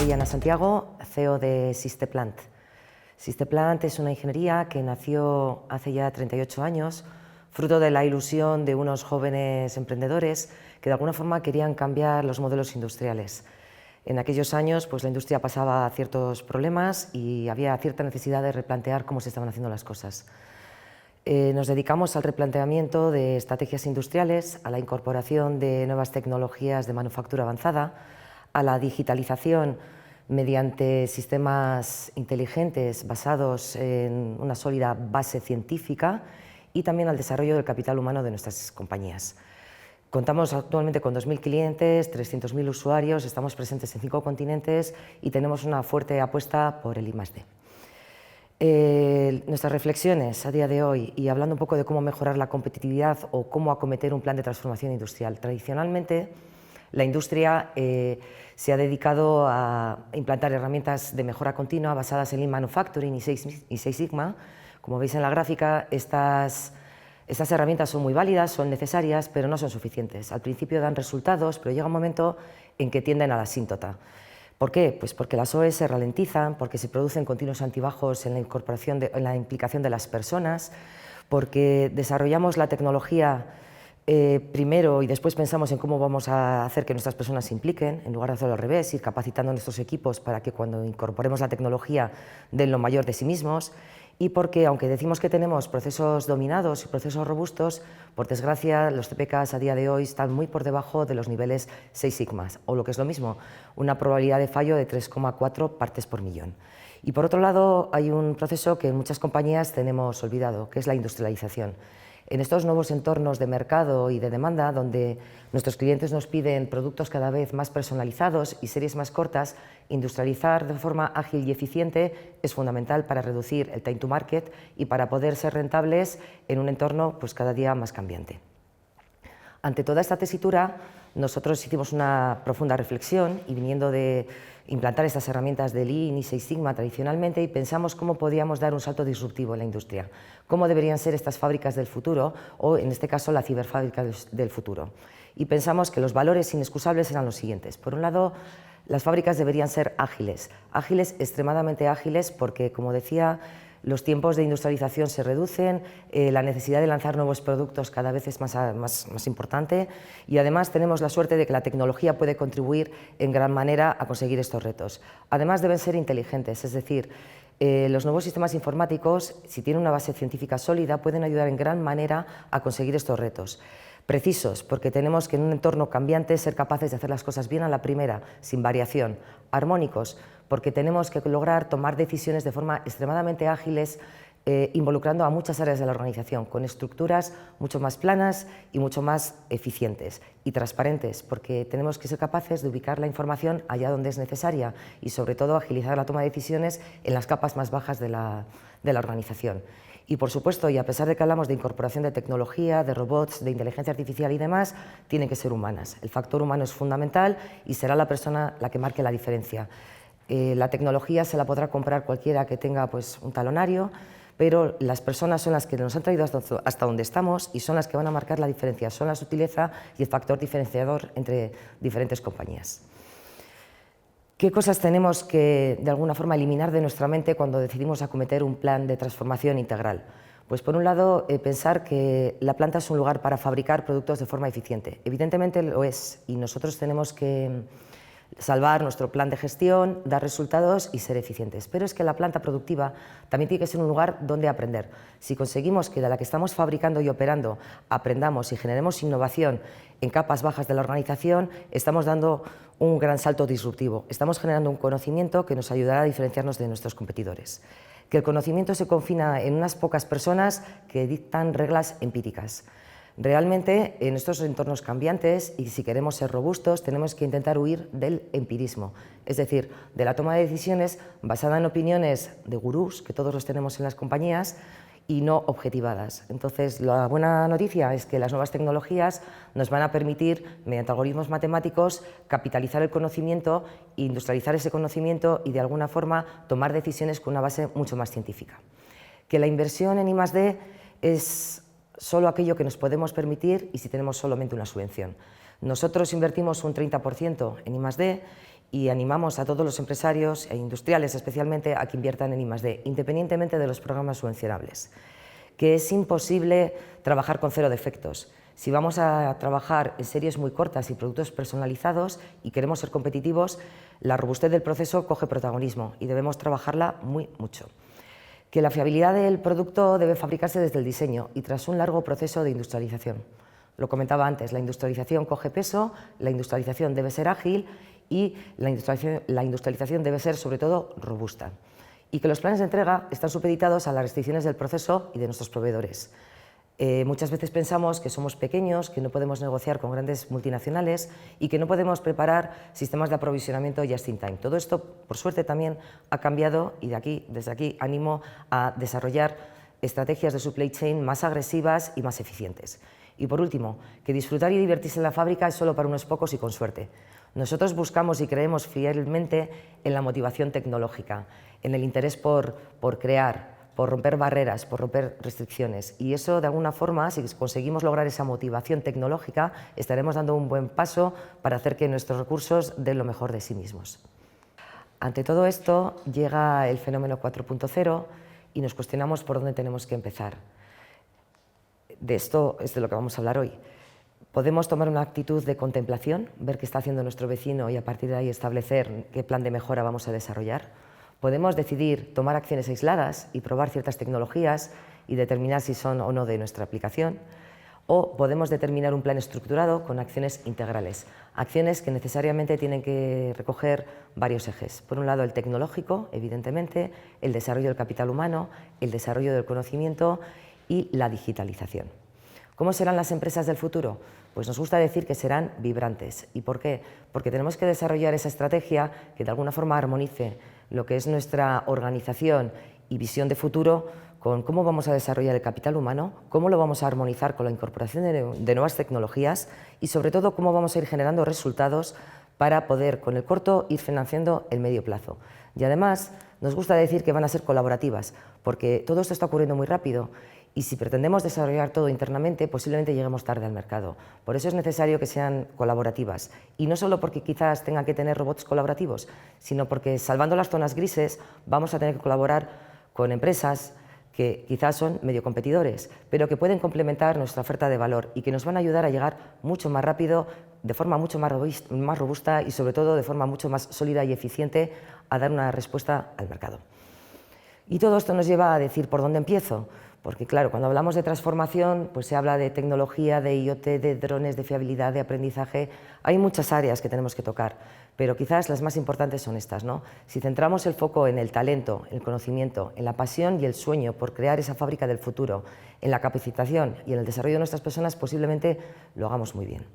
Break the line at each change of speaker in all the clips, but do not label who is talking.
Soy Ana Santiago, CEO de Sisteplant. Sisteplant es una ingeniería que nació hace ya 38 años, fruto de la ilusión de unos jóvenes emprendedores que de alguna forma querían cambiar los modelos industriales. En aquellos años la industria pasaba ciertos problemas y había cierta necesidad de replantear cómo se estaban haciendo las cosas. Nos dedicamos al replanteamiento de estrategias industriales, a la incorporación de nuevas tecnologías de manufactura avanzada, a la digitalización mediante sistemas inteligentes basados en una sólida base científica y también al desarrollo del capital humano de nuestras compañías. Contamos actualmente con 2.000 clientes, 300.000 usuarios, estamos presentes en 5 continentes y tenemos una fuerte apuesta por el I+D. Nuestras reflexiones a día de hoy, y hablando un poco de cómo mejorar la competitividad o cómo acometer un plan de transformación industrial. Tradicionalmente, la industria se ha dedicado a implantar herramientas de mejora continua basadas en Lean Manufacturing y Six Sigma. Como veis en la gráfica, estas herramientas son muy válidas, son necesarias, pero no son suficientes. Al principio dan resultados, pero llega un momento en que tienden a la asíntota. ¿Por qué? Pues porque las OE se ralentizan, porque se producen continuos altibajos en la implicación de las personas, porque desarrollamos la tecnología primero y después pensamos en cómo vamos a hacer que nuestras personas se impliquen, en lugar de hacerlo al revés, ir capacitando a nuestros equipos para que cuando incorporemos la tecnología den lo mayor de sí mismos, y porque, aunque decimos que tenemos procesos dominados y procesos robustos, por desgracia los CPKs a día de hoy están muy por debajo de los niveles 6 sigmas, o lo que es lo mismo, una probabilidad de fallo de 3,4 partes por millón. Y por otro lado, hay un proceso que en muchas compañías tenemos olvidado, que es la industrialización. En estos nuevos entornos de mercado y de demanda, donde nuestros clientes nos piden productos cada vez más personalizados y series más cortas, industrializar de forma ágil y eficiente es fundamental para reducir el time to market y para poder ser rentables en un entorno cada día más cambiante. Ante toda esta tesitura, nosotros hicimos una profunda reflexión y viniendo de implantar estas herramientas de Lean y Six Sigma tradicionalmente, y pensamos cómo podíamos dar un salto disruptivo en la industria, cómo deberían ser estas fábricas del futuro o, en este caso, la ciberfábrica del futuro. Y pensamos que los valores inexcusables eran los siguientes. Por un lado, las fábricas deberían ser ágiles, extremadamente ágiles, porque, como decía, los tiempos de industrialización se reducen, la necesidad de lanzar nuevos productos cada vez es más importante y además tenemos la suerte de que la tecnología puede contribuir en gran manera a conseguir estos retos. Además deben ser inteligentes, es decir, los nuevos sistemas informáticos, si tienen una base científica sólida, pueden ayudar en gran manera a conseguir estos retos. Precisos, porque tenemos que en un entorno cambiante ser capaces de hacer las cosas bien a la primera, sin variación. Armónicos, porque tenemos que lograr tomar decisiones de forma extremadamente ágiles, involucrando a muchas áreas de la organización, con estructuras mucho más planas y mucho más eficientes. Y transparentes, porque tenemos que ser capaces de ubicar la información allá donde es necesaria y, sobre todo, agilizar la toma de decisiones en las capas más bajas de la organización. Y, por supuesto, y a pesar de que hablamos de incorporación de tecnología, de robots, de inteligencia artificial y demás, tienen que ser humanas. El factor humano es fundamental y será la persona la que marque la diferencia. La tecnología se la podrá comprar cualquiera que tenga un talonario, pero las personas son las que nos han traído hasta donde estamos y son las que van a marcar la diferencia, son la sutileza y el factor diferenciador entre diferentes compañías. ¿Qué cosas tenemos que, de alguna forma, eliminar de nuestra mente cuando decidimos acometer un plan de transformación integral? Pues, por un lado, pensar que la planta es un lugar para fabricar productos de forma eficiente. Evidentemente lo es, y nosotros tenemos que salvar nuestro plan de gestión, dar resultados y ser eficientes. Pero es que la planta productiva también tiene que ser un lugar donde aprender. Si conseguimos que de la que estamos fabricando y operando aprendamos y generemos innovación en capas bajas de la organización, estamos dando un gran salto disruptivo. Estamos generando un conocimiento que nos ayudará a diferenciarnos de nuestros competidores. Que el conocimiento se confina en unas pocas personas que dictan reglas empíricas. Realmente, en estos entornos cambiantes, y si queremos ser robustos, tenemos que intentar huir del empirismo, es decir, de la toma de decisiones basada en opiniones de gurús, que todos los tenemos en las compañías, y no objetivadas. Entonces, la buena noticia es que las nuevas tecnologías nos van a permitir, mediante algoritmos matemáticos, capitalizar el conocimiento, industrializar ese conocimiento y, de alguna forma, tomar decisiones con una base mucho más científica. Que la inversión en I+D es solo aquello que nos podemos permitir y si tenemos solamente una subvención. Nosotros invertimos un 30% en I+D y animamos a todos los empresarios e industriales especialmente a que inviertan en I+D, independientemente de los programas subvencionables, que es imposible trabajar con cero defectos. Si vamos a trabajar en series muy cortas y productos personalizados y queremos ser competitivos, la robustez del proceso coge protagonismo y debemos trabajarla mucho. Que la fiabilidad del producto debe fabricarse desde el diseño y tras un largo proceso de industrialización. Lo comentaba antes, la industrialización coge peso, la industrialización debe ser ágil y la industrialización debe ser sobre todo robusta. Y que los planes de entrega están supeditados a las restricciones del proceso y de nuestros proveedores. Muchas veces pensamos que somos pequeños, que no podemos negociar con grandes multinacionales y que no podemos preparar sistemas de aprovisionamiento just in time. Todo esto, por suerte, también ha cambiado y desde aquí animo a desarrollar estrategias de supply chain más agresivas y más eficientes. Y por último, que disfrutar y divertirse en la fábrica es solo para unos pocos y con suerte. Nosotros buscamos y creemos fielmente en la motivación tecnológica, en el interés por crear, por romper barreras, por romper restricciones. Y eso, de alguna forma, si conseguimos lograr esa motivación tecnológica, estaremos dando un buen paso para hacer que nuestros recursos den lo mejor de sí mismos. Ante todo esto, llega el fenómeno 4.0 y nos cuestionamos por dónde tenemos que empezar. De esto es de lo que vamos a hablar hoy. Podemos tomar una actitud de contemplación, ver qué está haciendo nuestro vecino y a partir de ahí establecer qué plan de mejora vamos a desarrollar. Podemos decidir tomar acciones aisladas y probar ciertas tecnologías y determinar si son o no de nuestra aplicación. O podemos determinar un plan estructurado con acciones integrales, acciones que necesariamente tienen que recoger varios ejes. Por un lado, el tecnológico, evidentemente, el desarrollo del capital humano, el desarrollo del conocimiento y la digitalización. ¿Cómo serán las empresas del futuro? Pues nos gusta decir que serán vibrantes. ¿Y por qué? Porque tenemos que desarrollar esa estrategia que de alguna forma armonice lo que es nuestra organización y visión de futuro con cómo vamos a desarrollar el capital humano, cómo lo vamos a armonizar con la incorporación de nuevas tecnologías y sobre todo cómo vamos a ir generando resultados para poder con el corto ir financiando el medio plazo. Y además nos gusta decir que van a ser colaborativas porque todo esto está ocurriendo muy rápido y si pretendemos desarrollar todo internamente, posiblemente lleguemos tarde al mercado. Por eso es necesario que sean colaborativas. Y no solo porque quizás tengan que tener robots colaborativos, sino porque, salvando las zonas grises, vamos a tener que colaborar con empresas que quizás son medio competidores, pero que pueden complementar nuestra oferta de valor y que nos van a ayudar a llegar mucho más rápido, de forma mucho más robusta y, sobre todo, de forma mucho más sólida y eficiente a dar una respuesta al mercado. Y todo esto nos lleva a decir, ¿por dónde empiezo? Porque claro, cuando hablamos de transformación, pues se habla de tecnología, de IoT, de drones, de fiabilidad, de aprendizaje. Hay muchas áreas que tenemos que tocar, pero quizás las más importantes son estas, ¿no? Si centramos el foco en el talento, el conocimiento, en la pasión y el sueño por crear esa fábrica del futuro, en la capacitación y en el desarrollo de nuestras personas, posiblemente lo hagamos muy bien.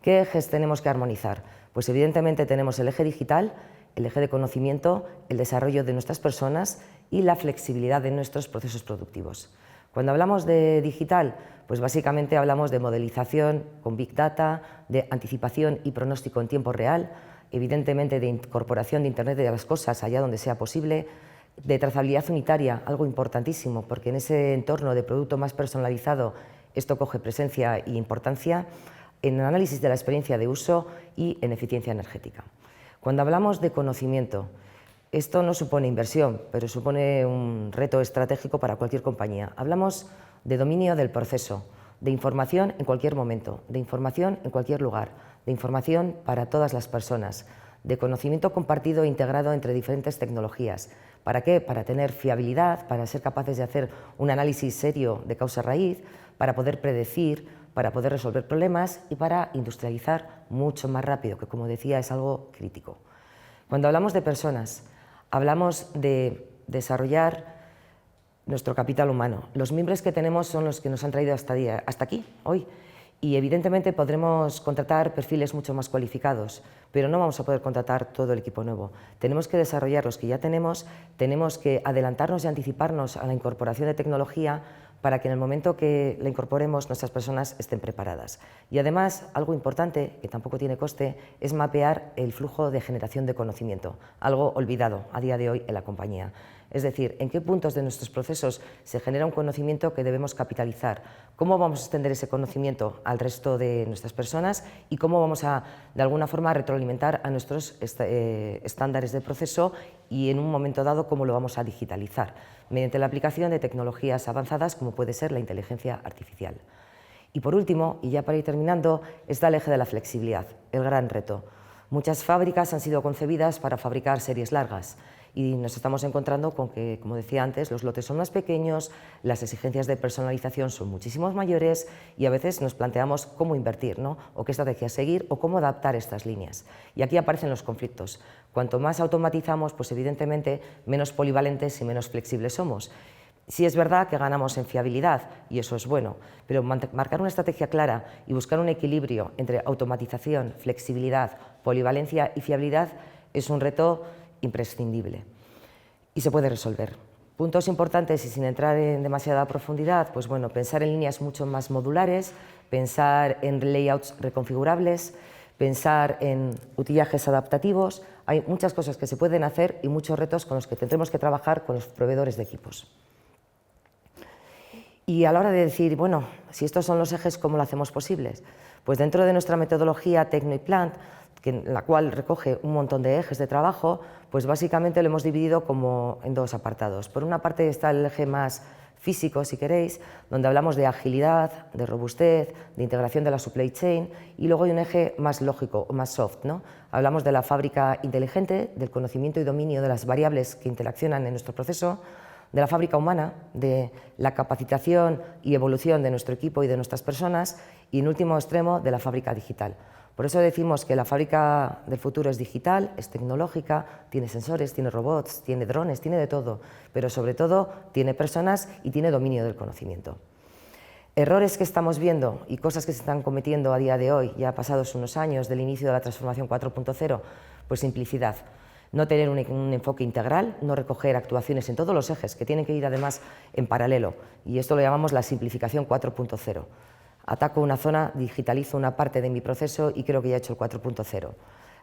¿Qué ejes tenemos que armonizar? Pues evidentemente tenemos el eje digital, el eje de conocimiento, el desarrollo de nuestras personas y la flexibilidad de nuestros procesos productivos. Cuando hablamos de digital, pues básicamente hablamos de modelización con Big Data, de anticipación y pronóstico en tiempo real, evidentemente de incorporación de Internet de las cosas allá donde sea posible, de trazabilidad unitaria, algo importantísimo, porque en ese entorno de producto más personalizado esto coge presencia e importancia, en análisis de la experiencia de uso y en eficiencia energética. Cuando hablamos de conocimiento, esto no supone inversión, pero supone un reto estratégico para cualquier compañía. Hablamos de dominio del proceso, de información en cualquier momento, de información en cualquier lugar, de información para todas las personas, de conocimiento compartido e integrado entre diferentes tecnologías. ¿Para qué? Para tener fiabilidad, para ser capaces de hacer un análisis serio de causa-raíz, para poder predecir, para poder resolver problemas y para industrializar mucho más rápido, que como decía es algo crítico. Cuando hablamos de personas, hablamos de desarrollar nuestro capital humano. Los mimbres que tenemos son los que nos han traído hasta aquí, hoy. Y evidentemente podremos contratar perfiles mucho más cualificados, pero no vamos a poder contratar todo el equipo nuevo. Tenemos que desarrollar los que ya tenemos que adelantarnos y anticiparnos a la incorporación de tecnología para que en el momento que la incorporemos nuestras personas estén preparadas. Y además, algo importante, que tampoco tiene coste, es mapear el flujo de generación de conocimiento, algo olvidado a día de hoy en la compañía. es decir, en qué puntos de nuestros procesos se genera un conocimiento que debemos capitalizar, cómo vamos a extender ese conocimiento al resto de nuestras personas y cómo vamos a, de alguna forma, retroalimentar a nuestros estándares de proceso y en un momento dado cómo lo vamos a digitalizar, mediante la aplicación de tecnologías avanzadas como puede ser la inteligencia artificial. Y por último, y ya para ir terminando, está el eje de la flexibilidad, el gran reto. Muchas fábricas han sido concebidas para fabricar series largas y nos estamos encontrando con que, como decía antes, los lotes son más pequeños, las exigencias de personalización son muchísimo mayores y a veces nos planteamos cómo invertir, ¿no? O qué estrategia seguir o cómo adaptar estas líneas. Y aquí aparecen los conflictos. Cuanto más automatizamos, pues evidentemente menos polivalentes y menos flexibles somos. Sí es verdad que ganamos en fiabilidad y eso es bueno, pero marcar una estrategia clara y buscar un equilibrio entre automatización, flexibilidad, polivalencia y fiabilidad es un reto imprescindible y se puede resolver. Puntos importantes y sin entrar en demasiada profundidad, pues bueno, pensar en líneas mucho más modulares, pensar en layouts reconfigurables, pensar en utillajes adaptativos. Hay muchas cosas que se pueden hacer y muchos retos con los que tendremos que trabajar con los proveedores de equipos. Y a la hora de decir, bueno, si estos son los ejes, ¿cómo lo hacemos posibles? Pues dentro de nuestra metodología Techno y Plant, la cual recoge un montón de ejes de trabajo, pues básicamente lo hemos dividido como en dos apartados. Por una parte está el eje más físico, si queréis, donde hablamos de agilidad, de robustez, de integración de la supply chain, y luego hay un eje más lógico, más soft, ¿no? Hablamos de la fábrica inteligente, del conocimiento y dominio de las variables que interaccionan en nuestro proceso, de la fábrica humana, de la capacitación y evolución de nuestro equipo y de nuestras personas y, en último extremo, de la fábrica digital. Por eso decimos que la fábrica del futuro es digital, es tecnológica, tiene sensores, tiene robots, tiene drones, tiene de todo, pero sobre todo tiene personas y tiene dominio del conocimiento. Errores que estamos viendo y cosas que se están cometiendo a día de hoy, ya pasados unos años del inicio de la transformación 4.0, pues simplicidad. No tener un enfoque integral, no recoger actuaciones en todos los ejes, que tienen que ir además en paralelo, y esto lo llamamos la simplificación 4.0. Ataco una zona, digitalizo una parte de mi proceso y creo que ya he hecho el 4.0.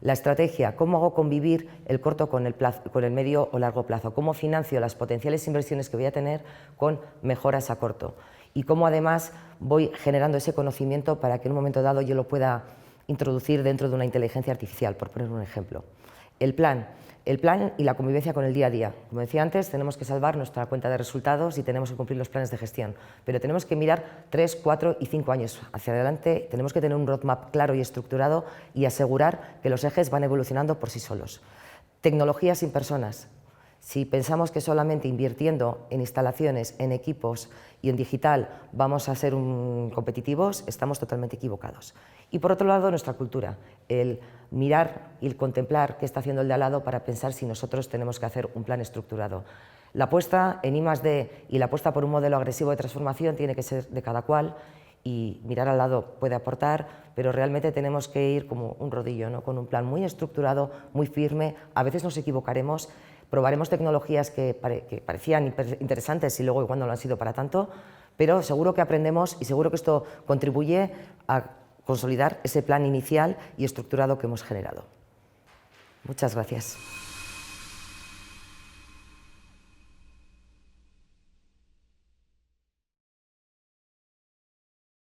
La estrategia, cómo hago convivir el corto con el medio o largo plazo, cómo financio las potenciales inversiones que voy a tener con mejoras a corto y cómo además voy generando ese conocimiento para que en un momento dado yo lo pueda introducir dentro de una inteligencia artificial, por poner un ejemplo. El plan y la convivencia con el día a día. Como decía antes, tenemos que salvar nuestra cuenta de resultados y tenemos que cumplir los planes de gestión, pero tenemos que mirar 3, 4 y 5 años hacia adelante, tenemos que tener un roadmap claro y estructurado y asegurar que los ejes van evolucionando por sí solos. Tecnología sin personas. Si pensamos que solamente invirtiendo en instalaciones, en equipos y en digital vamos a ser competitivos, estamos totalmente equivocados. Y por otro lado, nuestra cultura, el mirar y el contemplar qué está haciendo el de al lado para pensar si nosotros tenemos que hacer un plan estructurado. La apuesta en I+D y la apuesta por un modelo agresivo de transformación tiene que ser de cada cual y mirar al lado puede aportar, pero realmente tenemos que ir como un rodillo, ¿no? Con un plan muy estructurado, muy firme. A veces nos equivocaremos, probaremos tecnologías que parecían interesantes y luego igual no lo han sido para tanto, pero seguro que aprendemos y seguro que esto contribuye a consolidar ese plan inicial y estructurado que hemos generado. Muchas gracias.